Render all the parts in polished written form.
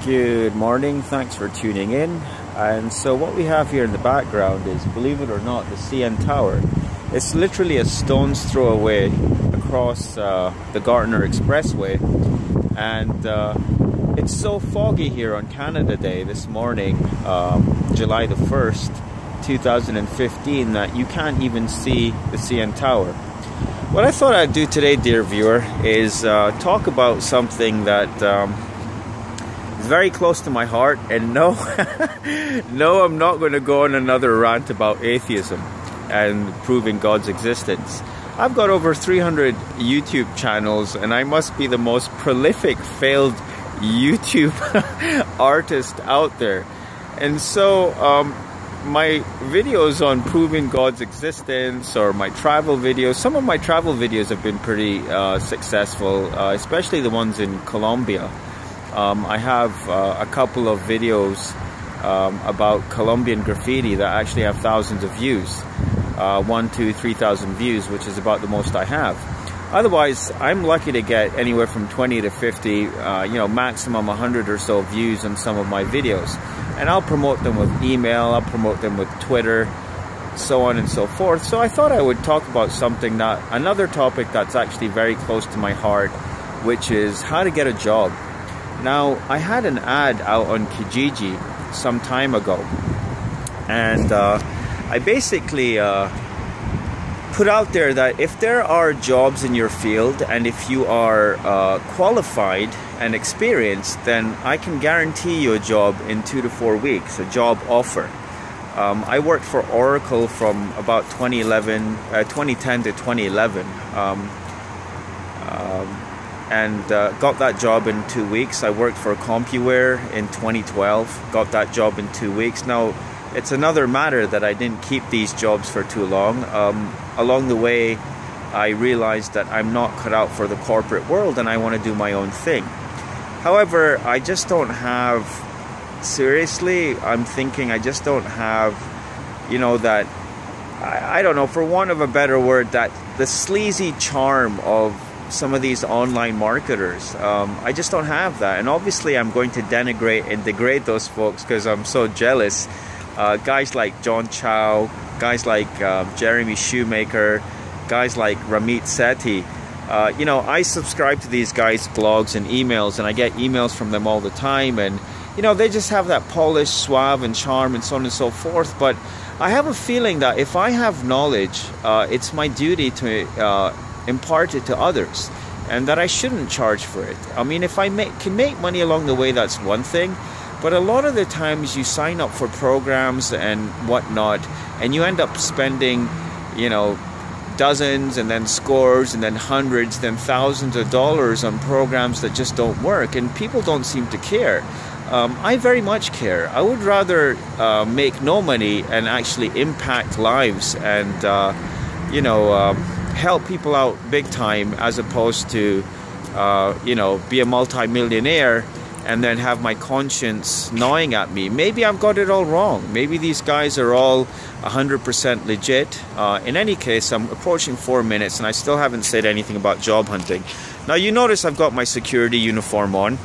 Good morning, thanks for tuning in. And so what we have here in the background is, believe it or not, the CN Tower. It's literally a stone's throw away across the Gardiner Expressway, and it's so foggy here on Canada Day this morning, July the 1st, 2015, that you can't even see the CN Tower. What I thought I'd do today, dear viewer, is talk about something that very close to my heart, and no, no, I'm not going to go on another rant about atheism and proving God's existence. I've got over 300 YouTube channels, and I must be the most prolific failed YouTube artist out there. And so my videos on proving God's existence, or my travel videos, some of my travel videos have been pretty successful, especially the ones in Colombia. I have a couple of videos about Colombian graffiti that actually have thousands of views, 1,000 to 3,000 views, which is about the most I have. Otherwise, I'm lucky to get anywhere from 20 to 50, maximum 100 or so views on some of my videos. And I'll promote them with email, I'll promote them with Twitter, so on and so forth. So I thought I would talk about something another topic that's actually very close to my heart, which is how to get a job. Now, I had an ad out on Kijiji some time ago, and I basically put out there that if there are jobs in your field and if you are qualified and experienced, then I can guarantee you a job in 2 to 4 weeks, a job offer. I worked for Oracle from about 2010 to 2011. And got that job in 2 weeks. I worked for CompuWare in 2012, got that job in 2 weeks. Now, it's another matter that I didn't keep these jobs for too long. Along the way, I realized that I'm not cut out for the corporate world and I want to do my own thing. However, I just don't have, seriously, I'm thinking I just don't have, that, I don't know, for want of a better word, that the sleazy charm of some of these online marketers. I just don't have that, and obviously I'm going to denigrate and degrade those folks because I'm so jealous. Guys like John Chow, guys like Jeremy Shoemaker, guys like Ramit Sethi. I subscribe to these guys' blogs and emails, and I get emails from them all the time, and they just have that polished, suave and charm and so on and so forth. But I have a feeling that if I have knowledge, it's my duty to impart it to others, and that I shouldn't charge for it. I mean, if I can make money along the way, that's one thing, but a lot of the times you sign up for programs and whatnot, and you end up spending, dozens and then scores and then hundreds, then thousands of dollars on programs that just don't work, and people don't seem to care. I very much care. I would rather make no money and actually impact lives and help people out big time, as opposed to be a multi-millionaire and then have my conscience gnawing at me. Maybe I've got it all wrong. Maybe these guys are all 100% legit. In any case, I'm approaching 4 minutes and I still haven't said anything about job hunting. Now, you notice I've got my security uniform on.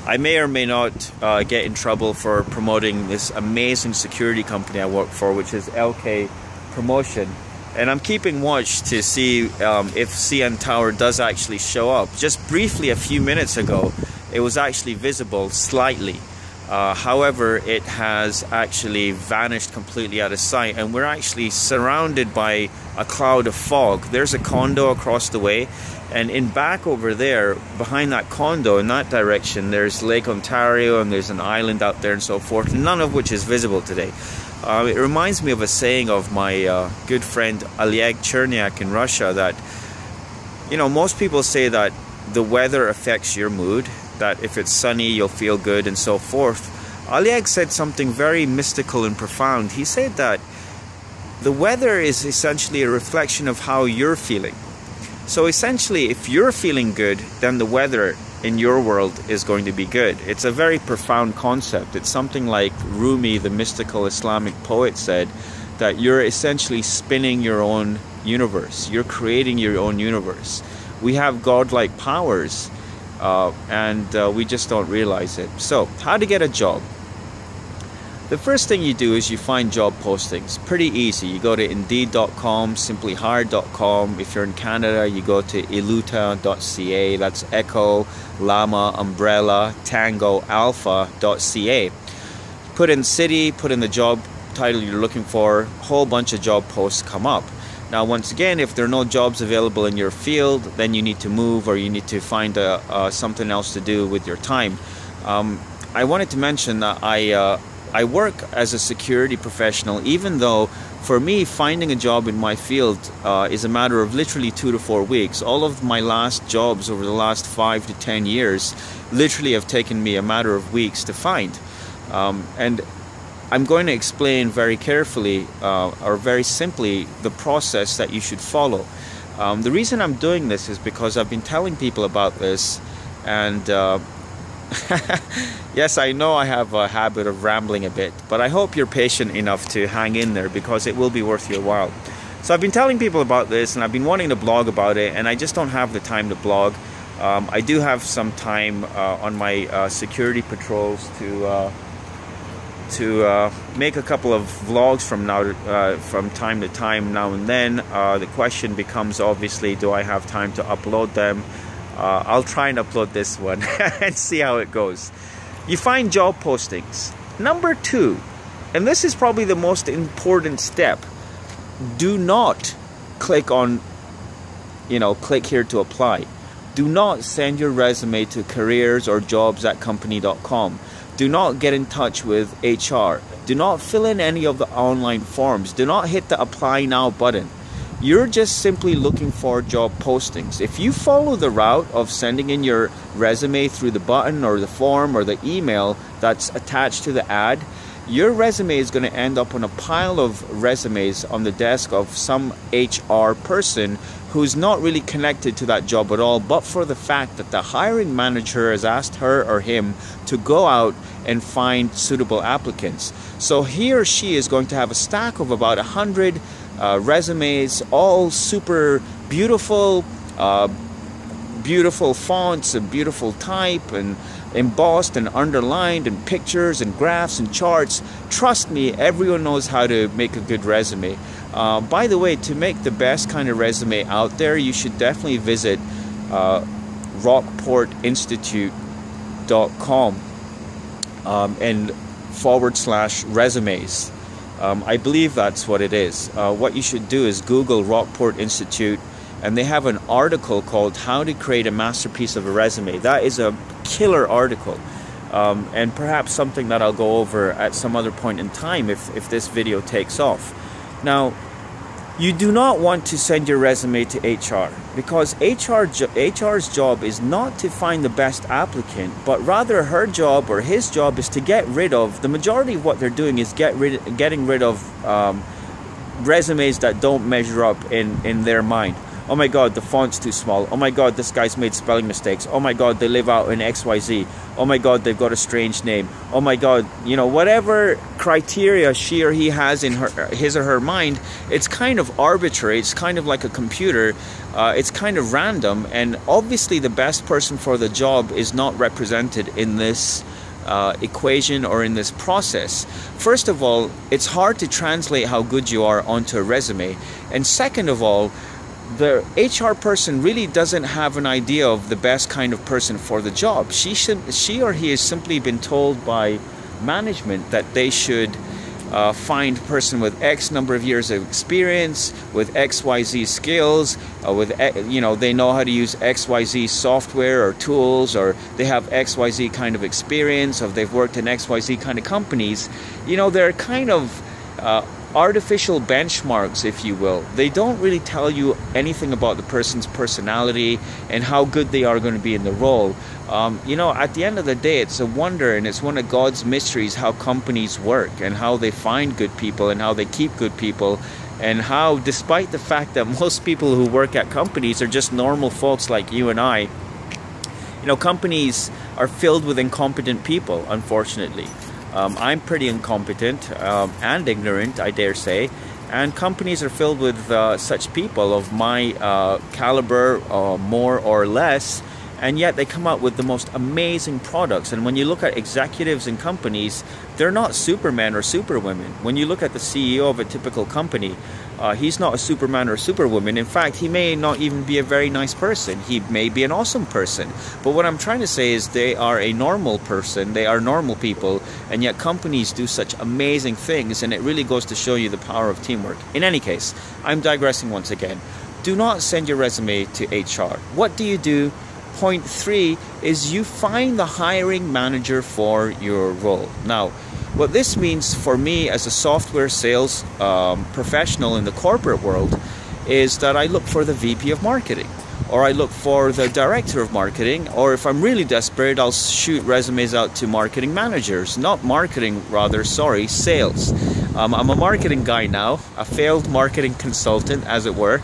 I may or may not get in trouble for promoting this amazing security company I work for, which is LK Promotion. And I'm keeping watch to see if CN Tower does actually show up. Just briefly, a few minutes ago, it was actually visible slightly. However, it has actually vanished completely out of sight, and we're actually surrounded by a cloud of fog. There's a condo across the way, and in back over there, behind that condo, in that direction, there's Lake Ontario, and there's an island out there and so forth, none of which is visible today. It reminds me of a saying of my good friend Oleg Cherniak in Russia that, most people say that the weather affects your mood, that if it's sunny, you'll feel good and so forth. Oleg said something very mystical and profound. He said that the weather is essentially a reflection of how you're feeling. So essentially, if you're feeling good, then the weather in your world is going to be good. It's a very profound concept. It's something like Rumi, the mystical Islamic poet, said, that you're essentially spinning your own universe. You're creating your own universe. We have godlike powers, and we just don't realize it. So, how to get a job? The first thing you do is you find job postings. Pretty easy. You go to Indeed.com, simplyhired.com. If you're in Canada, you go to iluta.ca. That's Echo, Llama, Umbrella, Tango, Alpha.ca. Put in city, put in the job title you're looking for. A whole bunch of job posts come up. Now, once again, if there are no jobs available in your field, then you need to move, or you need to find something else to do with your time. I wanted to mention that I work as a security professional, even though for me finding a job in my field is a matter of literally 2 to 4 weeks. All of my last jobs over the last 5 to 10 years literally have taken me a matter of weeks to find. And I'm going to explain very carefully or very simply the process that you should follow. The reason I'm doing this is because I've been telling people about this, and yes, I know I have a habit of rambling a bit, but I hope you're patient enough to hang in there, because it will be worth your while. So I've been telling people about this, and I've been wanting to blog about it, and I just don't have the time to blog. I do have some time on my security patrols to make a couple of vlogs from time to time now and then. The question becomes, obviously, do I have time to upload them? I'll try and upload this one and see how it goes. You find job postings. Number 2, and this is probably the most important step, do not click on, click here to apply. Do not send your resume to careers or jobs@company.com. Do not get in touch with HR. Do not fill in any of the online forms. Do not hit the apply now button. You're just simply looking for job postings. If you follow the route of sending in your resume through the button or the form or the email that's attached to the ad, your resume is going to end up on a pile of resumes on the desk of some HR person who's not really connected to that job at all, but for the fact that the hiring manager has asked her or him to go out and find suitable applicants. So he or she is going to have a stack of about 100 resumes, all super beautiful, beautiful fonts and beautiful type, and embossed and underlined, and pictures and graphs and charts. Trust me, everyone knows how to make a good resume. By the way, to make the best kind of resume out there, you should definitely visit rockportinstitute.com and /resumes. I believe that's what it is. What you should do is Google Rockport Institute, and they have an article called How to Create a Masterpiece of a Resume. That is a killer article, and perhaps something that I'll go over at some other point in time if this video takes off. Now, you do not want to send your resume to HR, because HR's job is not to find the best applicant, but rather her job or his job is to get rid of, the majority of what they're doing is getting rid of resumes that don't measure up in their mind. Oh my God, the font's too small. Oh my God, this guy's made spelling mistakes. Oh my God, they live out in XYZ. Oh my God, they've got a strange name. Oh my God, whatever criteria she or he has in his or her mind, it's kind of arbitrary. It's kind of like a computer. It's kind of random. And obviously the best person for the job is not represented in this equation or in this process. First of all, it's hard to translate how good you are onto a resume. And second of all, the HR person really doesn't have an idea of the best kind of person for the job. She or he has simply been told by management that they should find a person with X number of years of experience, with XYZ skills, they know how to use XYZ software or tools, or they have XYZ kind of experience, or they've worked in XYZ kind of companies. They're kind of artificial benchmarks, if you will. They don't really tell you anything about the person's personality and how good they are going to be in the role. At the end of the day, it's a wonder, and it's one of God's mysteries how companies work and how they find good people and how they keep good people, and how, despite the fact that most people who work at companies are just normal folks like you and I, companies are filled with incompetent people, unfortunately. I'm pretty incompetent and ignorant, I dare say, and companies are filled with such people of my caliber, more or less, and yet they come out with the most amazing products. And when you look at executives in companies, they're not supermen or superwomen. When you look at the CEO of a typical company, he's not a superman or superwoman. In fact, he may not even be a very nice person. He may be an awesome person. But what I'm trying to say is they are a normal person. They are normal people. And yet companies do such amazing things. And it really goes to show you the power of teamwork. In any case, I'm digressing once again. Do not send your resume to HR. What do you do? Point 3 is you find the hiring manager for your role. Now, what this means for me as a software sales professional in the corporate world is that I look for the VP of marketing, or I look for the director of marketing, or if I'm really desperate, I'll shoot resumes out to marketing managers. Not marketing, rather, sorry, sales. I'm a marketing guy now, a failed marketing consultant, as it were.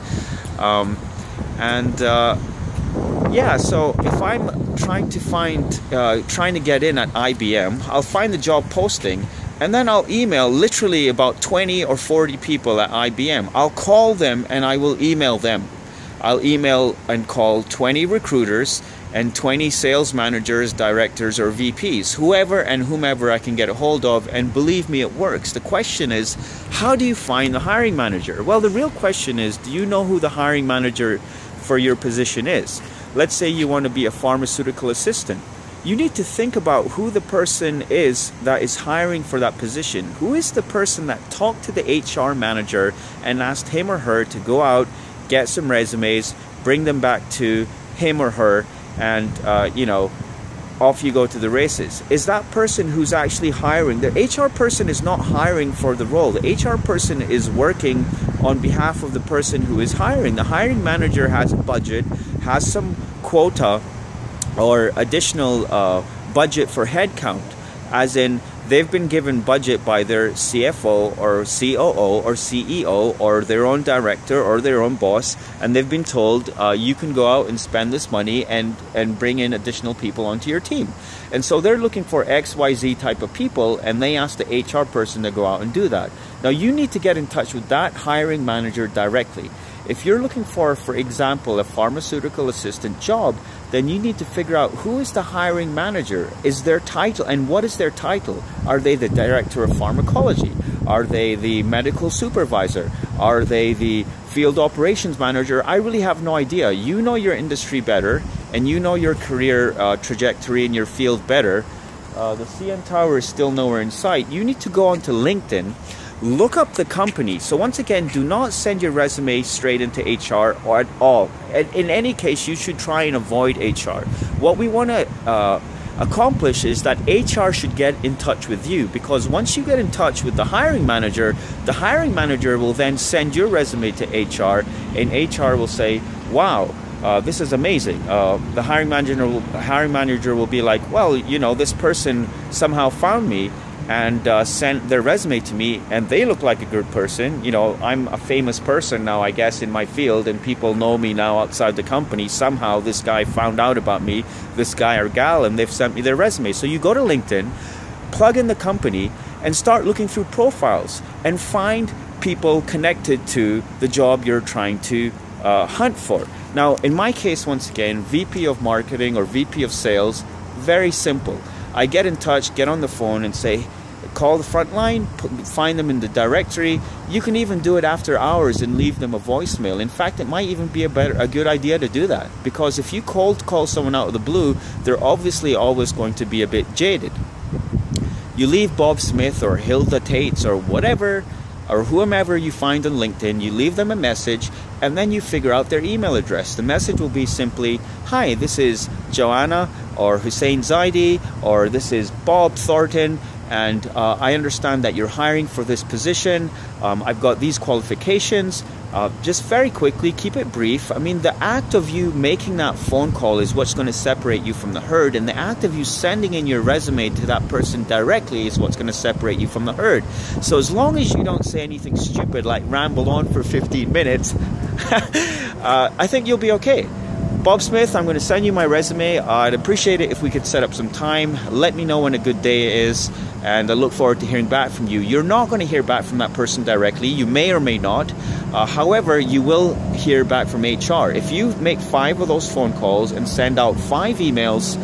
Yeah, so if I'm trying to get in at IBM, I'll find the job posting, and then I'll email literally about 20 or 40 people at IBM. I'll call them and I will email them. I'll email and call 20 recruiters and 20 sales managers, directors, or VPs, whoever and whomever I can get a hold of, and believe me, it works. The question is, how do you find the hiring manager? Well, the real question is, do you know who the hiring manager for your position is? Let's say you want to be a pharmaceutical assistant. You need to think about who the person is that is hiring for that position. Who is the person that talked to the HR manager and asked him or her to go out, get some resumes, bring them back to him or her, and off you go to the races. Is that person who's actually hiring? The HR person is not hiring for the role. The HR person is working on behalf of the person who is hiring. The hiring manager has a budget, has some quota or additional budget for headcount, as in they've been given budget by their CFO or COO or CEO or their own director or their own boss, and they've been told you can go out and spend this money and bring in additional people onto your team. And so they're looking for XYZ type of people, and they ask the HR person to go out and do that. Now you need to get in touch with that hiring manager directly. If you're looking for example, a pharmaceutical assistant job, then you need to figure out who is the hiring manager. Is their title, and what is their title? Are they the director of pharmacology? Are they the medical supervisor? Are they the field operations manager? I really have no idea. You know your industry better, and you know your career trajectory in your field better. The CN Tower is still nowhere in sight. You need to go onto LinkedIn. Look up the company. So once again, do not send your resume straight into HR or at all. In any case, you should try and avoid HR. What we want to accomplish is that HR should get in touch with you, because once you get in touch with the hiring manager will then send your resume to HR, and HR will say, wow, this is amazing. The hiring manager will be like, well, this person somehow found me and sent their resume to me, and they look like a good person. I'm a famous person now, I guess, in my field, and people know me now outside the company. Somehow this guy found out about me, this guy or gal, and they've sent me their resume. So you go to LinkedIn, plug in the company, and start looking through profiles and find people connected to the job you're trying to hunt for. Now, in my case, once again, VP of marketing or VP of sales, very simple. I get in touch, get on the phone and say, call the front line, find them in the directory. You can even do it after hours and leave them a voicemail. In fact, it might even be a good idea to do that, because if you cold call someone out of the blue, they're obviously always going to be a bit jaded. You leave Bob Smith or Hilda Tates or whatever, or whomever you find on LinkedIn, you leave them a message, and then you figure out their email address. The message will be simply, hi, this is Joanna or Hussein Zaidi, or this is Bob Thornton, and I understand that you're hiring for this position. I've got these qualifications. Just very quickly, keep it brief. I mean, the act of you making that phone call is what's going to separate you from the herd, and the act of you sending in your resume to that person directly is what's going to separate you from the herd. So as long as you don't say anything stupid like ramble on for 15 minutes, I think you'll be okay. Bob Smith, I'm going to send you my resume. I'd appreciate it if we could set up some time. Let me know when a good day is, and I look forward to hearing back from you. You're not going to hear back from that person directly. You may or may not. However, you will hear back from HR. If you make 5 of those phone calls and send out 5 emails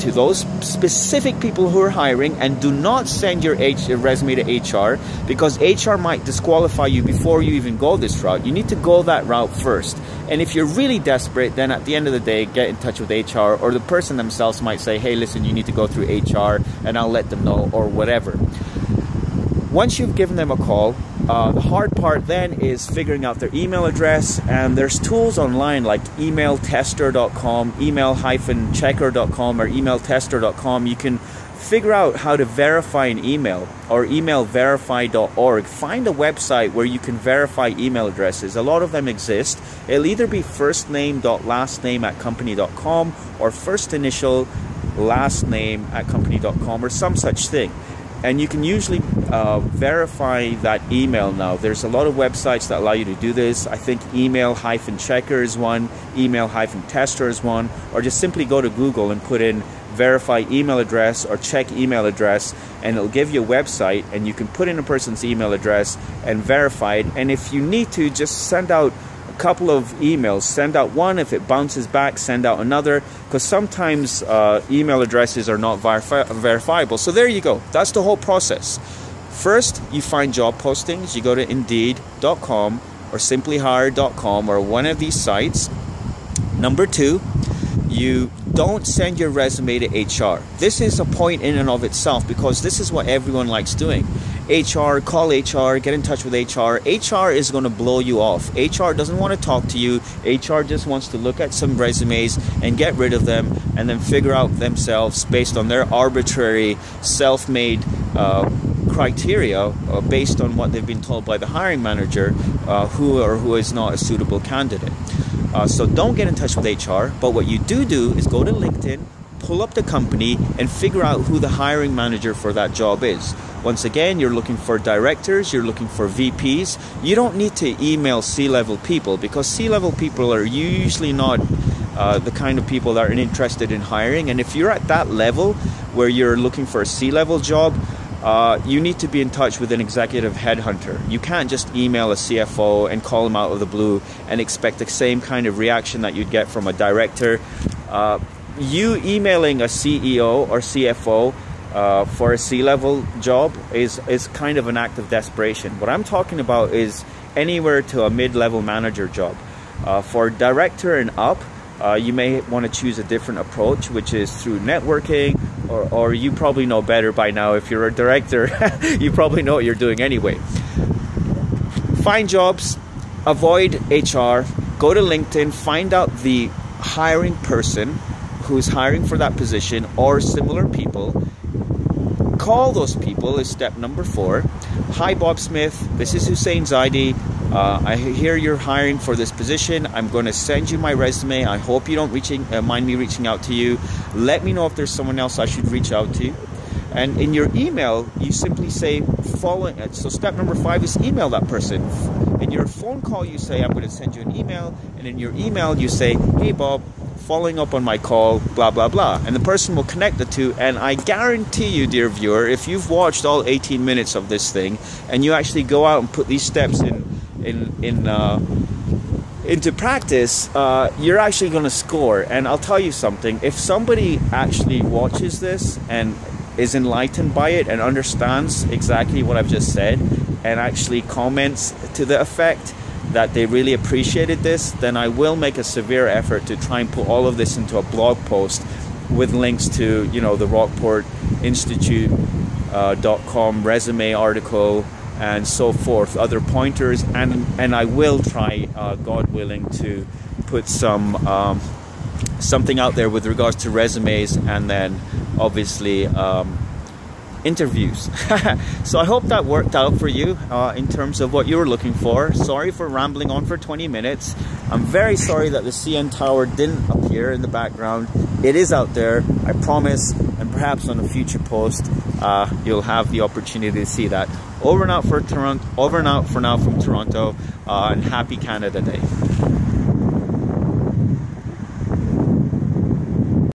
to those specific people who are hiring, and do not send your resume to HR, because HR might disqualify you before you even go this route. You need to go that route first. And if you're really desperate, then at the end of the day, get in touch with HR, or the person themselves might say, hey, listen, you need to go through HR, and I'll let them know, or whatever. Once you've given them a call, the hard part then is figuring out their email address, and there's tools online like emailtester.com, email-checker.com, or emailtester.com. You can figure out how to verify an email, or emailverify.org. Find a website where you can verify email addresses. A lot of them exist. It'll either be firstname.lastname@company.com or first initial last name at company.com, or some such thing. And you can usually verify that email now. There's a lot of websites that allow you to do this. I think email-checker is one, email-tester is one, or just simply go to Google and put in verify email address or check email address, and it'll give you a website, and you can put in a person's email address and verify it. And if you need to, just send out a couple of emails. Send out one. If it bounces back, send out another, because sometimes email addresses are not verifiable. So there you go. That's the whole process. First, you find job postings. You go to Indeed.com or simplyhire.com or one of these sites. Number 2, you don't send your resume to HR. This is a point in and of itself, because this is what everyone likes doing. HR, call HR, get in touch with HR. HR is going to blow you off. HR doesn't want to talk to you. HR just wants to look at some resumes and get rid of them, and then figure out themselves based on their arbitrary self-made criteria based on what they've been told by the hiring manager, who is not a suitable candidate. So don't get in touch with HR, but what you do is go to LinkedIn, pull up the company, and figure out who the hiring manager for that job is. Once again, you're looking for directors, you're looking for VPs. You don't need to email C-level people, because C-level people are usually not the kind of people that are interested in hiring. And if you're at that level where you're looking for a C-level job, you need to be in touch with an executive headhunter. You can't just email a CFO and call him out of the blue and expect the same kind of reaction that you'd get from a director. You emailing a CEO or CFO for a C-level job is kind of an act of desperation. What I'm talking about is anywhere to a mid-level manager job. For director and up, you may want to choose a different approach, which is through networking, or you probably know better by now. If you're a director, you probably know what you're doing anyway. Find jobs, avoid HR, go to LinkedIn, find out the hiring person who's hiring for that position or similar people. Call those people is step number 4. Hi, Bob Smith. This is Hussein Zaidi. I hear you're hiring for this position. I'm going to send you my resume. I hope you don't mind me reaching out to you. Let me know if there's someone else I should reach out to. And in your email, you simply say following it. So step number 5 is email that person. In your phone call, you say, I'm going to send you an email. And in your email, you say, hey, Bob, following up on my call, blah, blah, blah. And the person will connect the two. And I guarantee you, dear viewer, if you've watched all 18 minutes of this thing and you actually go out and put these steps into practice, you're actually going to score. And I'll tell you something, if somebody actually watches this and is enlightened by it and understands exactly what I've just said and actually comments to the effect that they really appreciated this, then I will make a severe effort to try and put all of this into a blog post with links to, you know, the Rockport Institute.com resume article and so forth, other pointers, and I will try, God willing, to put some something out there with regards to resumes, and then obviously interviews. So I hope that worked out for you in terms of what you were looking for. Sorry for rambling on for 20 minutes. I'm very sorry that the CN Tower didn't appear in the background. It is out there, I promise, and perhaps on a future post you'll have the opportunity to see that. Over and out for now from Toronto, and happy Canada Day.